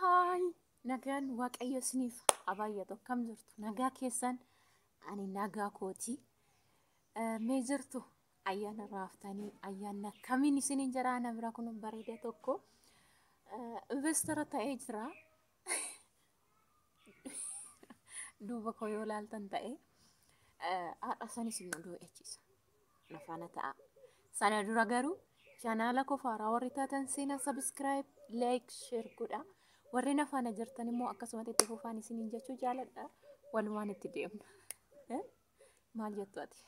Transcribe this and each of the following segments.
Hai, nagaan waaqayyo isiniif abaay'atu akkam jirtu? Nagaa keessan ani nagaa kooti. Mee jirtu ayyaana raaftanii ayyaana kamiin isiniin jira ana bira kun bareeda tokko investara ta'ee jira. Duuba koo yoo laaltan ta'e haadha sanis nu du'eechisa. Nafaana ta'a. Sana dura garuu chanaala kofaaraa warri taatan seenaa subscribe, like, share godha. Warri nafaana jirtan immoo akkasumatti itti fufaan isiniin jechuu jaaladha. Walumaan itti deemna. Maal jettu ati?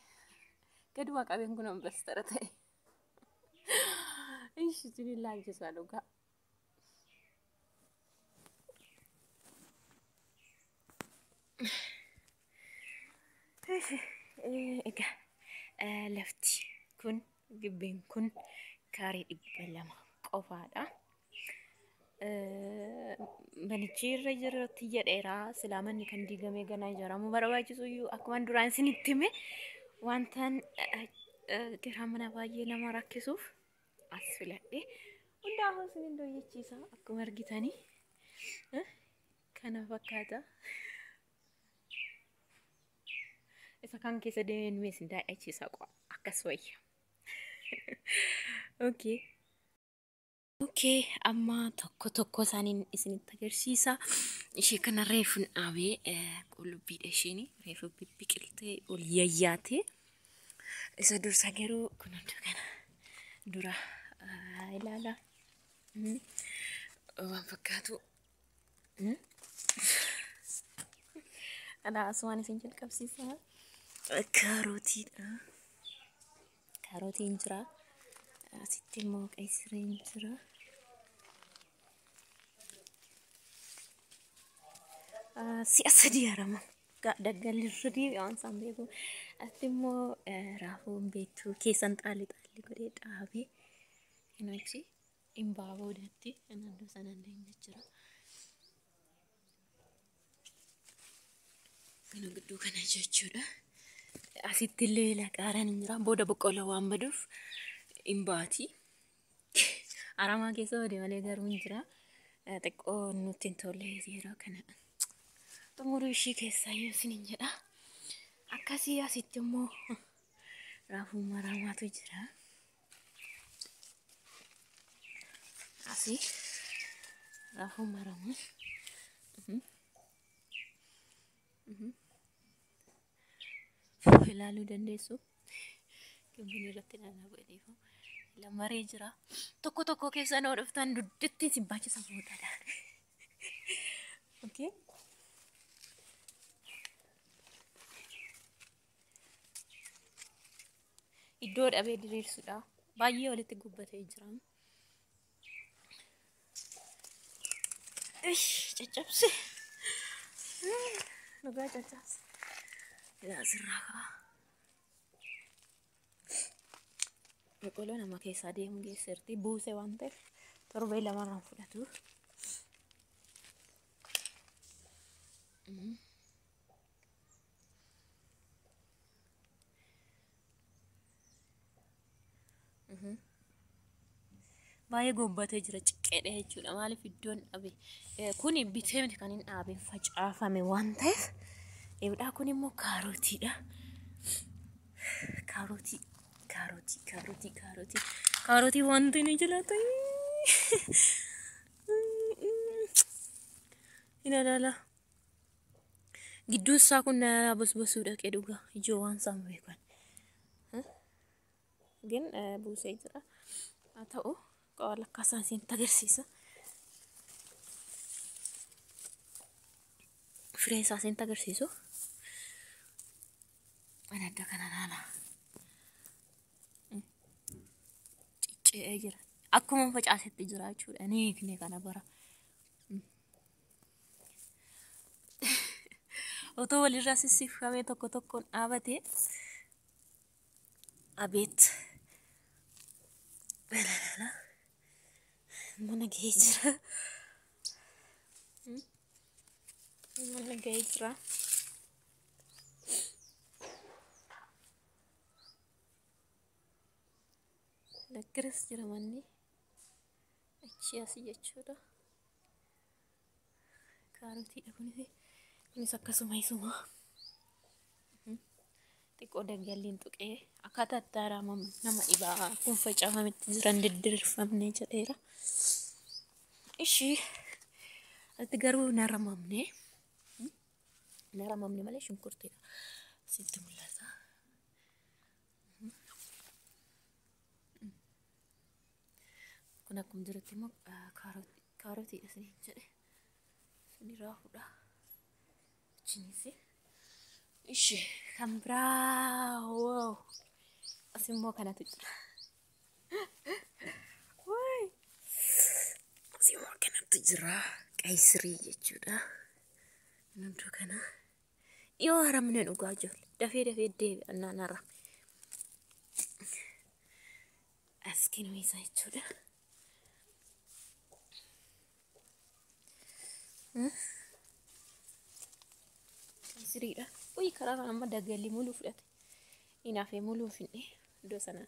Gadi waa qabeen kun investara ta'e. Ishi isiniin laalchisaa dhugaa. Egaa lafti kun gibbeen kun kaarii 200 qofaadha. Manichi irra jirti jedheera silaamanni kan diigamee ganaa ijaaramu barbaachisu iyyuu akkuma duraan isinitti hime wantaan garaa mana baay'ee nama rakkisuuf as filadhe hundaafuu isiniin dooyyachiisa akkuma argitanii kana fakkaata. Isa kan keessa deemee isin daa'achiisa qo'a akkas wayya. Okay, amma tokko isaaniin isinitti agarsiisa. Ishee kana reefu dhaabee qullubbiidha isheen reefu biqiltee ol yayyaate. Isa dursa garuu kun hundi kana dura ilaala. Waan fakkaatu. Ana asumaan isin jalqabsiisa. Kaarotiidha. Kaarotiin jira. Asitti immoo qaysiriin jira. Si'a sadii harama. Daggalli irratti waan isaan beeku. Asitti immoo raafuun beektuu keessan xaalli godhee dhaabee. Inachi dhimbaa boodatti naannoo sanaan deemee jira. Kana gidduu kana jechuudha. Asitti illee laqaaraan hin jira. Booda boqqolloo waan baduuf imbaati. Aramaa keessa badee malee garuu hin jira. Xiqqoo nutti hin tolle yeroo kana. Xumuruu ishii keessaa yoo isiniin jedha. Akkasii asitti immoo raafuu maramaatu jira. Asii raafuu maramu. Ilaaluu dandeessu. Gimbini irratti naannoo godheefu. Lamaree jira. Tokko keessa noo dhuftan dudditti isin baachisa boodaadhaan. Okay. Iddoo dhabee diriirsuudha. Baay'ee walitti gubbatee jira. Caccabse. Dhugaa caccabse. Asirraa ka'a. Boqqolloo nama keessaa deemu geesserti. Buusee waan ta'eef torbee lamarraan fudhatu. Baay'ee gobbatee jira ciqqeedha jechuudha. Maaliif iddoon dhabe? Kuni bitee miti kan hin dhaabeen facaafame waan ta'eef. Eebdhaa kun immoo kaarotiidha. Kaarotii wanti ni jiraata. Ilaala. Gidduu isaa kun bosbosuu dhaqee dhugaa. Ijoo waan isaan beekan. Gin buusee jira. Haa ta'u qola akkasaan isin agarsiisa. Firee isaa isin agarsiisu. Ana adda kana laala. Ciccee jira. Akkuma facaasetti jira jechuudha. Ni kana bara. Otoo walirraa sissiifamee tokkoon dhaabatee. Abeet. Mana gahee jira. Mana gahee jira. Lakkiras jira manni. Achi asii jechuudha. kaarotiidha kunis akkasuma isuma xiqqoo daggalliin tuqee akkaataa itti araamamu nama dhibaa kun facaafametti jiran diddirfamne jedheera. Ishii ati garuu naramamne malee shunkurtiidha sitti mul'ata. Kun akkuma jirutti immoo kaarotiidha isin jedhe suni raafuudha achiinisi. Ishee kan biraa wow as immoo kanatu jira. As immoo kanatu jira qaysirii jechuudha. Namtu kana yoo haramne dhugaa ijoollee dafee deebi'annaan harame as kennuisa jechuudha. Qaysiriidha. Uy karaa kana amma daggalli muluu fudhate. Inaafee muluu finne iddoo sana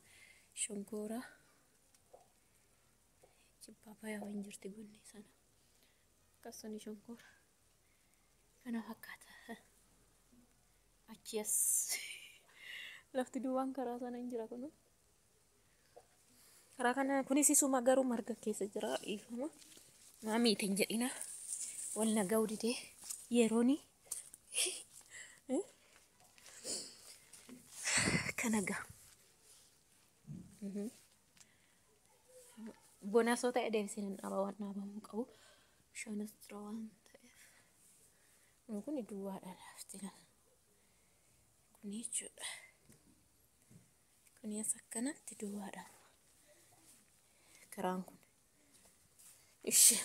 shonkoora paappaayyaa waan jirti gonne sana akkasuma shonkoora kana fakkaata. Achi as lafti duwwaan karaa sana hin jira kunu. Karaa kana kunis isuma garuu marga keessa jira dhiifama. Maamiitiin jedhina wal nagaa udidee yerooni kanaga bonasoo ta'e deebisanii dhaabaa waan dhaabamu qabu shanas jira waan ta'eef kun duwwaadha laftina kun jechuudha. Kun as akkanatti duwwaadha karaan kun. Ishee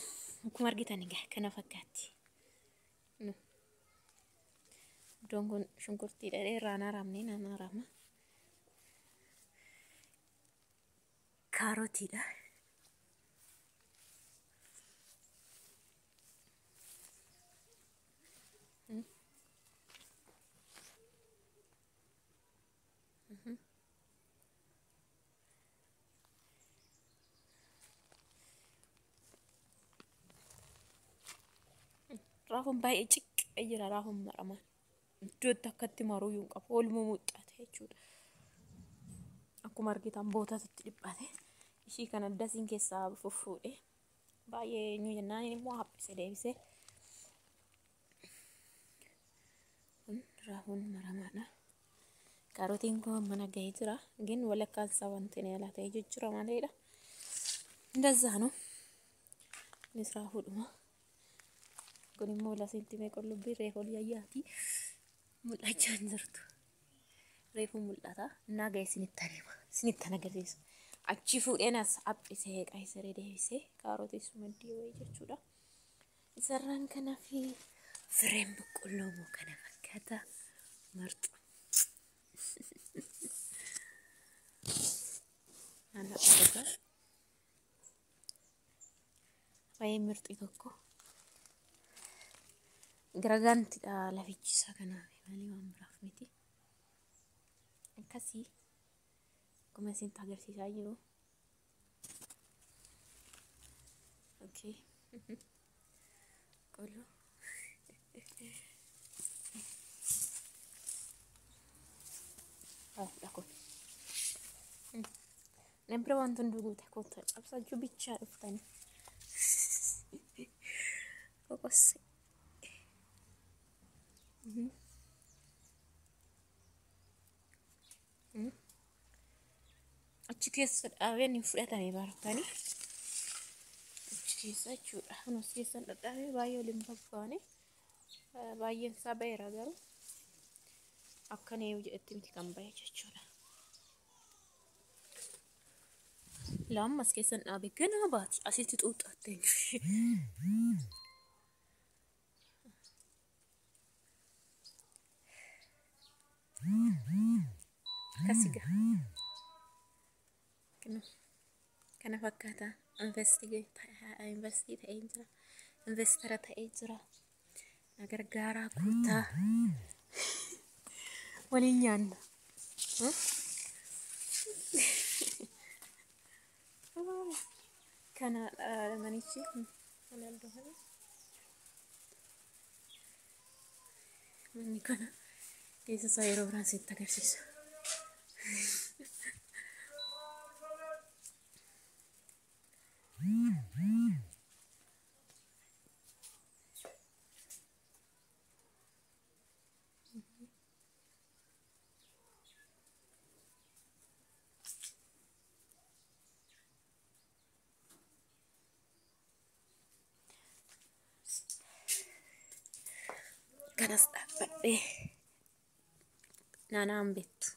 akkuma argitan egaa kana fakkaatti. Iddoon kun shunkurtiidha irraan haramne naan harama. Kaarotiidha. Raafuun baay'ee ciqqee jira raafuun maramaan. Iddootti akkatti maruu yuun qabu oolmoo muuxxate jechuudha. Akkuma argitan bootatti dhiphate. Ishii kana dasiin keessaa fuffuudhe baay'ee nu jennaan immoo haphise deebise. Kun raafuun maramaadha. Kaarotiin kun mana gahee jira. Gin walakkaan isaa wanti inni ala ta'ee jira maleedha. Indazaa nu innis raafuudhuma. Kun immoo lasitti mee qullubbii reefu yaayyaati mul'achaa hin jirtu. Reefu mul'ata. Naa gahee isinitti agarsiisa. Achi fuudheen as haphisee qaysiree deebisee kaarotis maddii wayii jechuudha. Isarraan kanaa fi fireen boqqolloo moo kana fakkaata marxu. Ana akka baay'ee mirxii tokko. Garagantiidha lafichisa kanaaf malee waan biraaf miti. Akkasii akkuma isinitti agarsiisaa jiru. Okay. Qolloo. Dhaqo. Nempira wanti hundi guute kottaa cabsachuu bichaa dhuftanii. Qoqqosse. Achi keessa dhaabeen hin fudhatamee baratanii. Achi keessa jechuudha. Kunis keessa dhadhaabee baay'ee waliin babbaane. Baay'een isaa baheera garuu akka neeyu jedhetti miti kan bahe jechuudha. Lammas keessa dhaabee ganaa baati asitti xuuxattee kasiga kana fakkaata investii ta'ee jira investara ta'ee jira na gargaaraa kutaa waliin nyaanna kana manichi Inni kana keessa isaa yeroo biraan sitti agarsiisa. Kanas dhaabbadhee naanaan beektu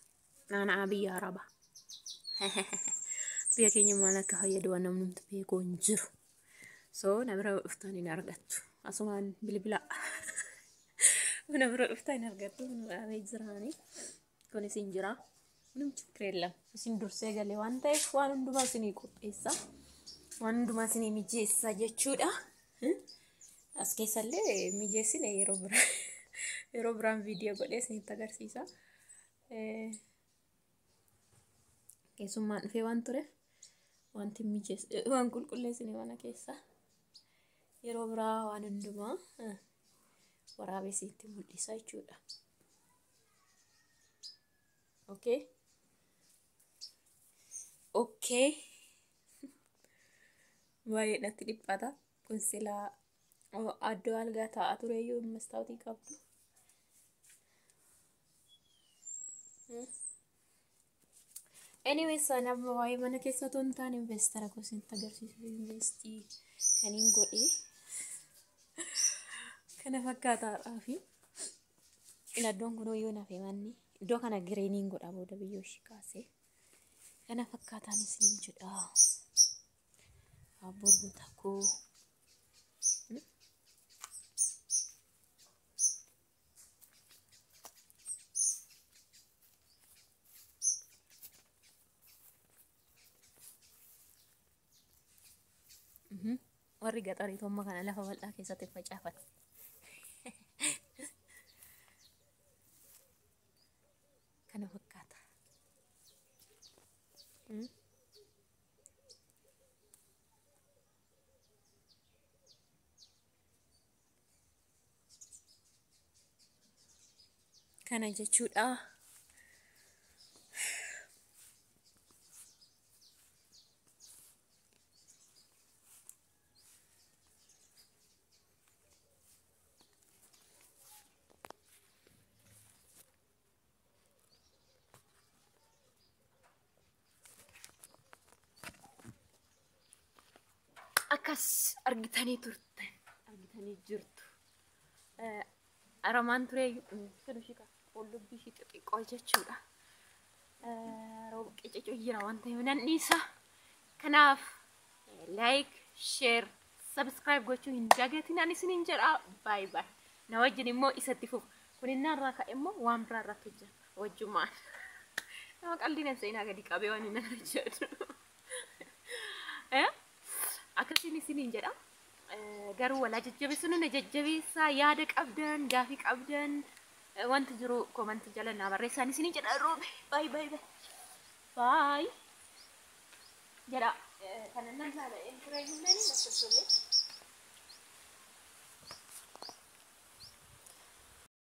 naanaa biyya Arabaa biyya keenya maal akka fayyadu waan namni beeku hin jiru. So namni dhuftaan hin argattu asumaan bilbila namni dhuftaan hin argattu dhaabee jiraanii kunis hin jira namni kireella isin dursee galee waan ta'eef waan hundumaa isinii qopheessa waan hundumaa isinii mijeessa jechuudha. As keessallee mijeessine yeroo biraan viidiyoo godhee isinitti agarsiisa. Keessummaan dhufee waan ture wanti mijeesse waan qulqulleessine mana keessa yeroo biraa waan hundumaa waraabee isinitti mul'isa jechuudha. Okay. Baay'ee natti dhiphata kun silaa addoo algaa taa'aa tureyyuu mastaawotii qabdu. Anyway, sana waa'ee mana keessa toon ta'an investara gosoota agarsiisu investii kaniin godhee kana fakkaataadhaa fi iddoon kun yoo nafe manni iddoo kana gireeniin godha booda biyyoo ishii kaasee kana fakkaataan isin jedha. Abbootii takoo. Warri gaxariitummaa kana lafa bal'aa keessatti facaafatu. Kana fakkaata. Kana jechuudha. Akas argitanii turtan argitanii jirtu. Aramaan turee fidu shika qullubbii shi xixiqqoo jechuudha. Rooba qicicuu jira waan ta'eef nan dhiisa. Kanaaf like, share, subscribe gochuu hin dagatin ani isiniin jedha. Bye bye. Na wajjin immoo isatti fufu. Kun innaan irraa ka'e immoo waan biraa irratti hojjenna wajjumaan. Nama qalbiin seenaa gadi qabee waan hin jedhu. Akkasiin isiniin jedha. Garuu walaa jajjabeessuun na jajjabeessaa yaada qabdan gaafii qabdan wanti jiru komantii jala naa barreessaa isiniin jedha. Roobe bye bye bye bye jedha. Kana nan laala turee hin beekne